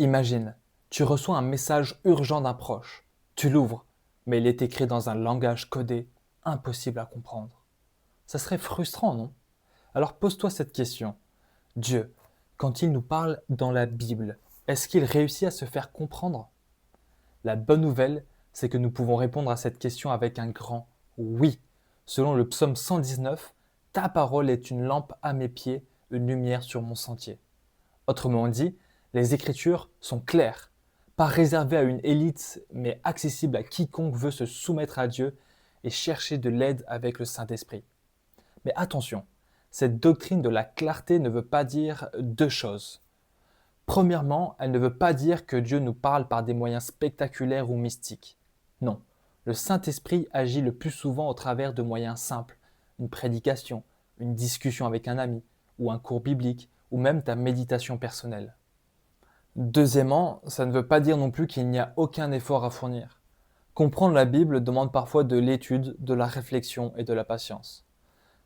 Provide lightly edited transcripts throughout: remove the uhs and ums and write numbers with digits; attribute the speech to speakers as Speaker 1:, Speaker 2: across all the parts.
Speaker 1: Imagine, tu reçois un message urgent d'un proche. Tu l'ouvres, mais il est écrit dans un langage codé impossible à comprendre. Ça serait frustrant, non? Alors pose-toi cette question. Dieu, quand il nous parle dans la Bible, est-ce qu'il réussit à se faire comprendre? La bonne nouvelle, c'est que nous pouvons répondre à cette question avec un grand oui. Selon le psaume 119, ta parole est une lampe à mes pieds, une lumière sur mon sentier. Autrement dit, les Écritures sont claires, pas réservées à une élite, mais accessibles à quiconque veut se soumettre à Dieu et chercher de l'aide avec le Saint-Esprit. Mais attention, cette doctrine de la clarté ne veut pas dire deux choses. Premièrement, elle ne veut pas dire que Dieu nous parle par des moyens spectaculaires ou mystiques. Non, le Saint-Esprit agit le plus souvent au travers de moyens simples, une prédication, une discussion avec un ami, ou un cours biblique, ou même ta méditation personnelle. Deuxièmement, ça ne veut pas dire non plus qu'il n'y a aucun effort à fournir. Comprendre la Bible demande parfois de l'étude, de la réflexion et de la patience.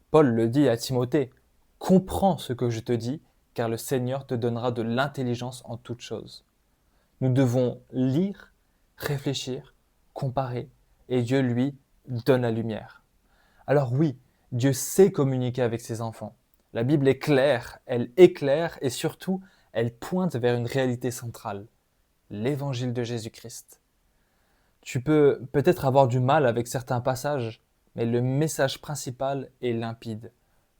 Speaker 1: Paul le dit à Timothée, comprends ce que je te dis, car le Seigneur te donnera de l'intelligence en toutes choses. Nous devons lire, réfléchir, comparer, et Dieu, lui, donne la lumière. Alors oui, Dieu sait communiquer avec ses enfants. La Bible est claire, elle éclaire et surtout, elle pointe vers une réalité centrale, l'évangile de Jésus-Christ. Tu peux peut-être avoir du mal avec certains passages, mais le message principal est limpide.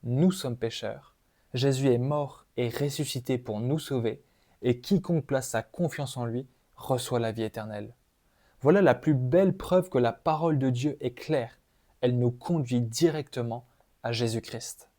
Speaker 1: Nous sommes pécheurs. Jésus est mort et ressuscité pour nous sauver, et quiconque place sa confiance en lui reçoit la vie éternelle. Voilà la plus belle preuve que la parole de Dieu est claire. Elle nous conduit directement à Jésus-Christ.